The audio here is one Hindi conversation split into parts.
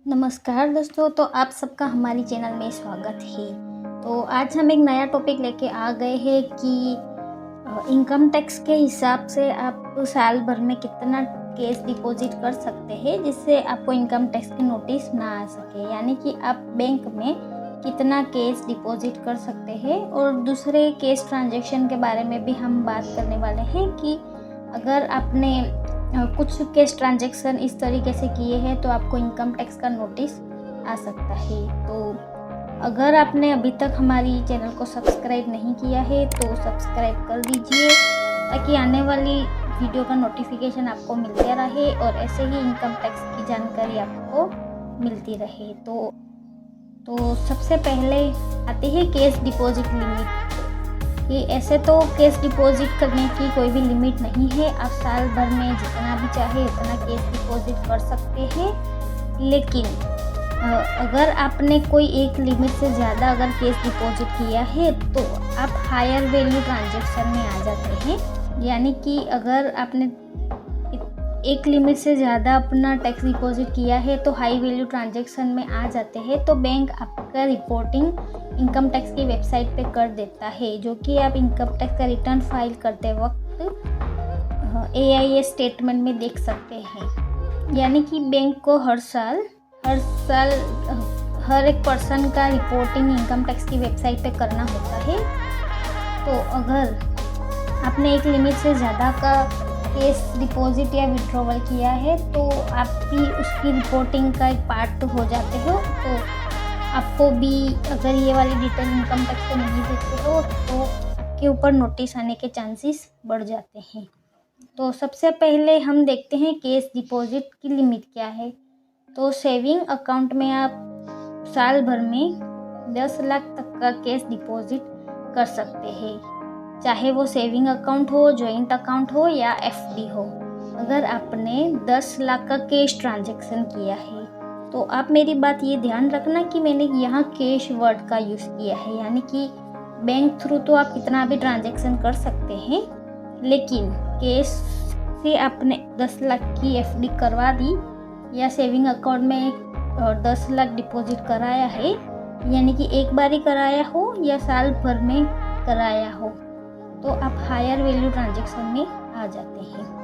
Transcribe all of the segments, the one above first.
नमस्कार दोस्तों, तो आप सबका हमारी चैनल में स्वागत है। तो आज हम एक नया टॉपिक लेके आ गए हैं कि इनकम टैक्स के हिसाब से आप साल भर में कितना कैश डिपॉजिट कर सकते हैं जिससे आपको इनकम टैक्स की नोटिस ना आ सके। यानी कि आप बैंक में कितना कैश डिपॉजिट कर सकते हैं। और दूसरे कैश ट्रांजैक्शन के बारे में भी हम बात करने वाले हैं कि अगर आपने कुछ कैश ट्रांजैक्शन इस तरीके से किए हैं तो आपको इनकम टैक्स का नोटिस आ सकता है। तो अगर आपने अभी तक हमारी चैनल को सब्सक्राइब नहीं किया है तो सब्सक्राइब कर दीजिए ताकि आने वाली वीडियो का नोटिफिकेशन आपको मिलता रहे और ऐसे ही इनकम टैक्स की जानकारी आपको मिलती रहे। तो सबसे पहले आती है कैश डिपॉजिट लिमिट। कि ऐसे तो कैश डिपॉजिट करने की कोई भी लिमिट नहीं है, आप साल भर में जितना भी चाहे उतना कैश डिपॉजिट कर सकते हैं। लेकिन अगर आपने कोई एक लिमिट से ज़्यादा अगर कैश डिपॉजिट किया है तो आप हायर वैल्यू ट्रांजैक्शन में आ जाते हैं। यानी कि अगर आपने एक लिमिट से ज़्यादा अपना टैक्स डिपॉजिट किया है तो हाई वैल्यू ट्रांजैक्शन में आ जाते हैं। तो बैंक आपका रिपोर्टिंग इनकम टैक्स की वेबसाइट पे कर देता है, जो कि आप इनकम टैक्स का रिटर्न फाइल करते वक्त AIS स्टेटमेंट में देख सकते हैं। यानी कि बैंक को हर साल हर एक पर्सन का रिपोर्टिंग इनकम टैक्स की वेबसाइट पे करना होता है। तो अगर आपने एक लिमिट से ज़्यादा का कैश डिपॉजिट या विड्रॉवल किया है तो आप भी उसकी रिपोर्टिंग का एक पार्ट हो जाते हो। तो आपको भी अगर ये वाली डिटेल इनकम टैक्स को नहीं देते हो तो आपके ऊपर नोटिस आने के चांसेस बढ़ जाते हैं। तो सबसे पहले हम देखते हैं कैश डिपॉजिट की लिमिट क्या है। तो सेविंग अकाउंट में आप साल भर में 10 लाख तक का कैश डिपॉजिट कर सकते हैं, चाहे वो सेविंग अकाउंट हो, जॉइंट अकाउंट हो या FD हो। अगर आपने 10 लाख का कैश ट्रांजैक्शन किया है तो आप मेरी बात ये ध्यान रखना कि मैंने यहाँ कैश वर्ड का यूज़ किया है। यानी कि बैंक थ्रू तो आप कितना भी ट्रांजैक्शन कर सकते हैं, लेकिन कैश से आपने 10 लाख की FD करवा दी या सेविंग अकाउंट में 10 लाख डिपॉजिट कराया है, यानी कि एक बार ही कराया हो या साल भर में कराया हो, तो आप हायर वैल्यू ट्रांजैक्शन में आ जाते हैं।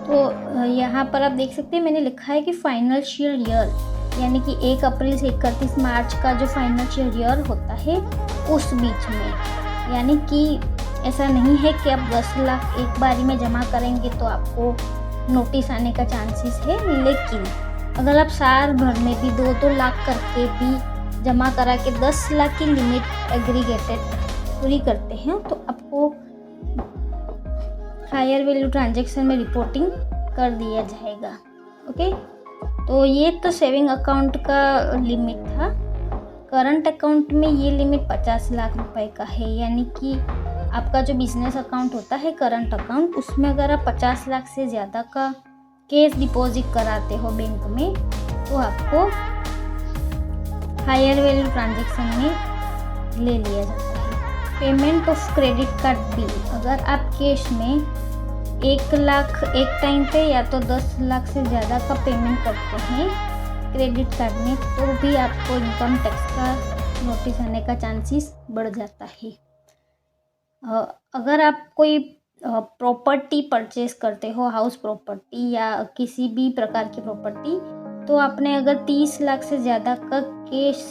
तो यहाँ पर आप देख सकते हैं मैंने लिखा है कि फाइनेंशियल ईयर, यानी कि 1 अप्रैल से 31 मार्च का जो फाइनेंशियल ईयर होता है उस बीच में। यानी कि ऐसा नहीं है कि आप 10 लाख एक बारी में जमा करेंगे तो आपको नोटिस आने का चांसेस है। लेकिन अगर आप साल भर में भी 2-2 लाख करके भी जमा करा के 10 लाख की लिमिट एग्रीगेटेड पूरी करते हैं तो आपको हायर वैल्यू ट्रांजैक्शन में रिपोर्टिंग कर दिया जाएगा। ओके, तो ये तो सेविंग अकाउंट का लिमिट था। करंट अकाउंट में ये लिमिट 50 लाख रुपए का है। यानी कि आपका जो बिजनेस अकाउंट होता है करंट अकाउंट, उसमें अगर आप 50 लाख से ज़्यादा का कैश डिपॉजिट कराते हो बैंक में तो आपको हायर वैल्यू ट्रांजैक्शन में ले लिया जाता है। Payment of credit card bill, अगर आप कैश में 1 लाख एक टाइम पे या तो 10 लाख से ज़्यादा का पेमेंट करते हैं क्रेडिट कार्ड में तो भी आपको इनकम टैक्स का नोटिस आने का चांसेस बढ़ जाता है। अगर आप कोई प्रॉपर्टी परचेज करते हो, हाउस प्रॉपर्टी या किसी भी प्रकार की प्रॉपर्टी, तो आपने अगर 30 लाख से ज़्यादा का कैश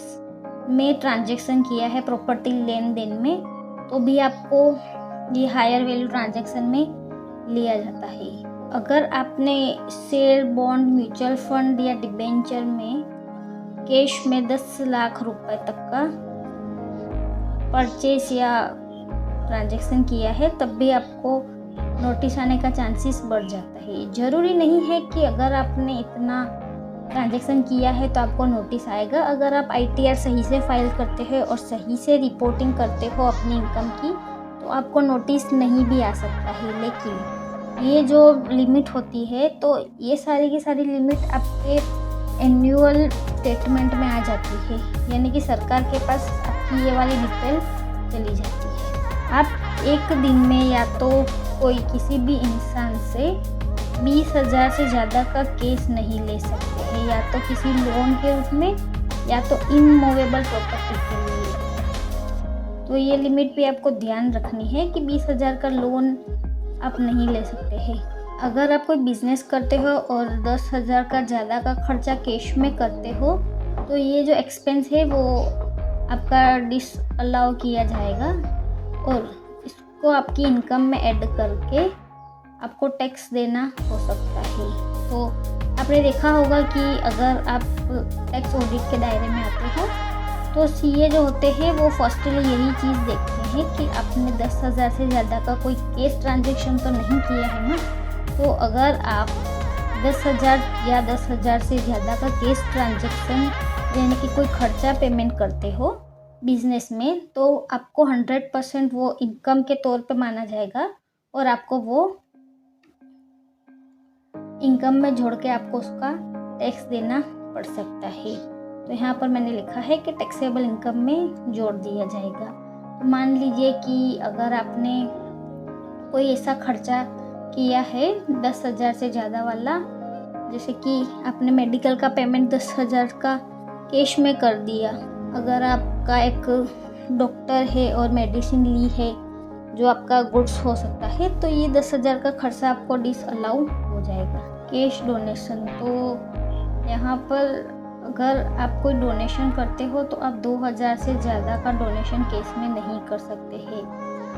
में ट्रांजैक्शन किया है प्रॉपर्टी लेन देन में तो भी आपको ये हायर वैल्यू ट्रांजैक्शन में लिया जाता है। अगर आपने शेयर, बॉन्ड, म्यूचुअल फंड या डिबेंचर में कैश में 10 लाख रुपए तक का परचेज या ट्रांजैक्शन किया है तब भी आपको नोटिस आने का चांसेस बढ़ जाता है। ज़रूरी नहीं है कि अगर आपने इतना ट्रांजैक्शन किया है तो आपको नोटिस आएगा। अगर आप ITR सही से फाइल करते हो और सही से रिपोर्टिंग करते हो अपनी इनकम की तो आपको नोटिस नहीं भी आ सकता है। लेकिन ये जो लिमिट होती है तो ये सारी की सारी लिमिट आपके एनुअल स्टेटमेंट में आ जाती है। यानी कि सरकार के पास आपकी ये वाली डिटेल चली जाती है। आप एक दिन में या तो कोई किसी भी इंसान से 20,000 से ज़्यादा का केस नहीं ले सकते हैं, या तो किसी लोन के रूप में या तो इमूवेबल प्रॉपर्टी के लिए। तो ये लिमिट भी आपको ध्यान रखनी है कि 20,000 का लोन आप नहीं ले सकते हैं। अगर आप कोई बिज़नेस करते हो और 10,000 का ज़्यादा का खर्चा कैश में करते हो, तो ये जो एक्सपेंस है वो आपका डिसअलाउ किया जाएगा और इसको आपकी इनकम में ऐड करके आपको टैक्स देना हो सकता है। तो आपने देखा होगा कि अगर आप टैक्स ऑडिट के दायरे में आते हो तो सीए जो होते हैं वो फर्स्टली यही चीज़ देखते हैं कि आपने 10,000 से ज़्यादा का कोई केस ट्रांजेक्शन तो नहीं किया है ना। तो अगर आप 10,000 या 10,000 से ज़्यादा का केस ट्रांजेक्शन यानी कि कोई खर्चा पेमेंट करते हो बिजनेस में, तो आपको 100% वो इनकम के तौर पे माना जाएगा और आपको वो इनकम में जोड़ के आपको उसका टैक्स देना पड़ सकता है। तो यहाँ पर मैंने लिखा है कि टैक्सेबल इनकम में जोड़ दिया जाएगा। तो मान लीजिए कि अगर आपने कोई ऐसा खर्चा किया है 10,000 से ज़्यादा वाला, जैसे कि आपने मेडिकल का पेमेंट 10,000 का कैश में कर दिया। अगर आपका एक डॉक्टर है और मेडिसिन ली है जो आपका गुड्स हो सकता है, तो ये 10,000 का खर्चा आपको डिसअलाउ हो जाएगा। कैश डोनेशन, तो यहाँ पर अगर आप कोई डोनेशन करते हो तो आप 2,000 से ज़्यादा का डोनेशन कैश में नहीं कर सकते हैं।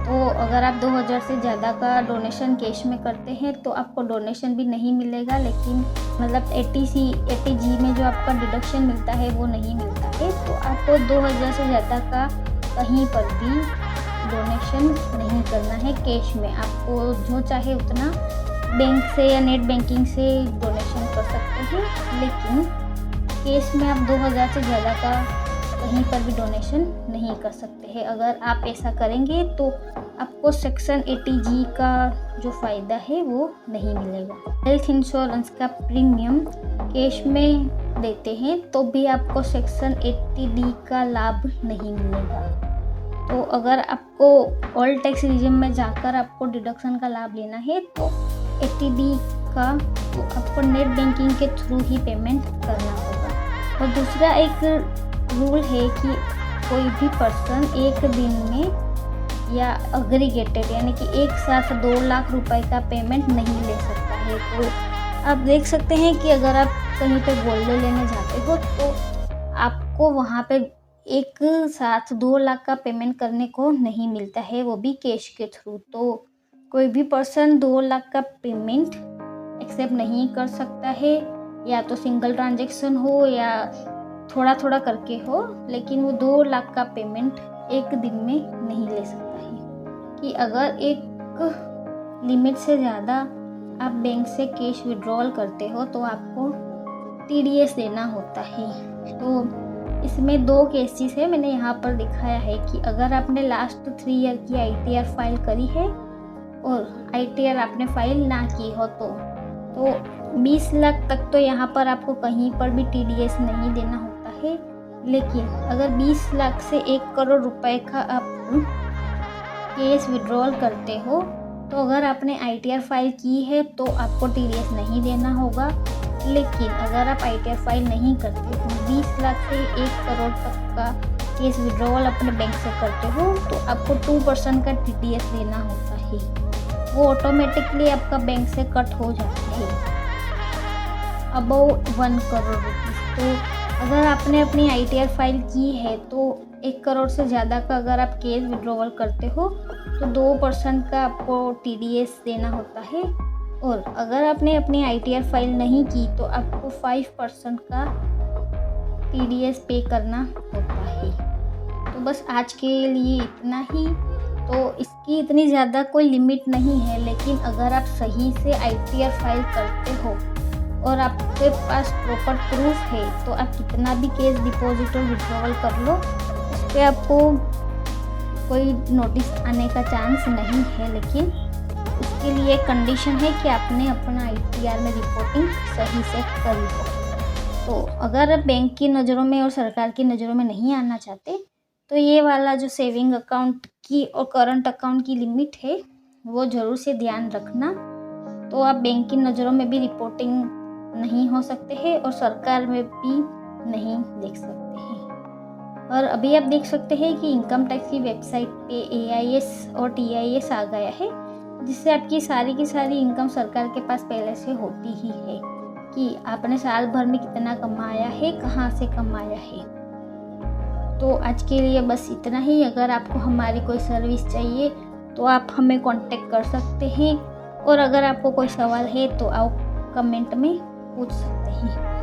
तो अगर आप 2,000 से ज़्यादा का डोनेशन कैश में करते हैं तो आपको डोनेशन भी नहीं मिलेगा, लेकिन मतलब 80G में जो आपका डिडक्शन मिलता है वो नहीं मिलता है। तो आपको 2,000 से ज़्यादा का कहीं पर भी डोनेशन नहीं करना है कैश में। आपको जो चाहे उतना बैंक से या नेट बैंकिंग से डोनेशन कर सकते हैं, लेकिन केस में आप 2,000 से ज़्यादा का कहीं पर भी डोनेशन नहीं कर सकते हैं। अगर आप ऐसा करेंगे तो आपको सेक्शन 80G का जो फ़ायदा है वो नहीं मिलेगा। हेल्थ इंश्योरेंस का प्रीमियम कैश में देते हैं तो भी आपको सेक्शन 80D का लाभ नहीं मिलेगा। तो अगर आपको ऑल टैक्स रिजिम में जाकर आपको डिडक्शन का लाभ लेना है तो 80D का तो आपको नेट बैंकिंग के थ्रू ही पेमेंट करना होगा। और दूसरा एक रूल है कि कोई भी पर्सन एक दिन में या अग्रीगेटेड यानी कि एक साथ 2 लाख रुपए का पेमेंट नहीं ले सकता है। तो आप देख सकते हैं कि अगर आप कहीं पे गोल्ड लेने जाते हो तो आपको वहाँ पे एक साथ 2 लाख का पेमेंट करने को नहीं मिलता है, वो भी कैश के थ्रू। तो कोई भी पर्सन 2 लाख का पेमेंट एक्सेप्ट नहीं कर सकता है, या तो सिंगल ट्रांजैक्शन हो या थोड़ा थोड़ा करके हो, लेकिन वो 2 लाख का पेमेंट एक दिन में नहीं ले सकता है। कि अगर एक लिमिट से ज़्यादा आप बैंक से कैश विड्रॉल करते हो तो आपको TDS देना होता है। तो इसमें 2 केसेस है, मैंने यहाँ पर दिखाया है कि अगर आपने लास्ट 3 ईयर की ITR फाइल करी है और ITR आपने फाइल ना की हो तो 20 लाख तक तो यहाँ पर आपको कहीं पर भी TDS नहीं देना होता है। लेकिन अगर 20 लाख से 1 करोड़ रुपए का आप कैश विड्रॉल करते हो तो अगर आपने ITR फाइल की है तो आपको TDS नहीं देना होगा। लेकिन अगर आप ITR फाइल नहीं करते हो, 20 लाख से 1 करोड़ तक का कैश विड्रॉल अपने बैंक से करते हो तो आपको 2% का TDS देना होता है। वो ऑटोमेटिकली आपका बैंक से कट हो जाता है अबव 1 करोड़ रुपीज़। तो अगर आपने अपनी ITR फाइल की है तो 1 करोड़ से ज़्यादा का अगर आप कैश विड्रॉवल करते हो तो 2% का आपको TDS देना होता है, और अगर आपने अपनी ITR फाइल नहीं की तो आपको 5% का TDS पे करना होता है। तो बस आज के लिए इतना ही। तो इसकी इतनी ज़्यादा कोई लिमिट नहीं है, लेकिन अगर आप सही से ITR फाइल करते हो और आपके पास प्रॉपर प्रूफ है तो आप कितना भी कैश डिपॉजिट और विड्रॉवल कर लो, उस पर आपको कोई नोटिस आने का चांस नहीं है। लेकिन उसके लिए कंडीशन है कि आपने अपना ITR में रिपोर्टिंग सही से करी हो। तो अगर आप बैंक की नज़रों में और सरकार की नज़रों में नहीं आना चाहते तो ये वाला जो सेविंग अकाउंट की और करंट अकाउंट की लिमिट है वो ज़रूर से ध्यान रखना। तो आप बैंक की नज़रों में भी रिपोर्टिंग नहीं हो सकते हैं और सरकार में भी नहीं देख सकते हैं। और अभी आप देख सकते हैं कि इनकम टैक्स की वेबसाइट पे AIS और TIS आ गया है, जिससे आपकी सारी की सारी इनकम सरकार के पास पहले से होती ही है कि आपने साल भर में कितना कमाया है, कहाँ से कमाया है। तो आज के लिए बस इतना ही। अगर आपको हमारी कोई सर्विस चाहिए तो आप हमें कांटेक्ट कर सकते हैं, और अगर आपको कोई सवाल है तो आप कमेंट में पूछ सकते हैं।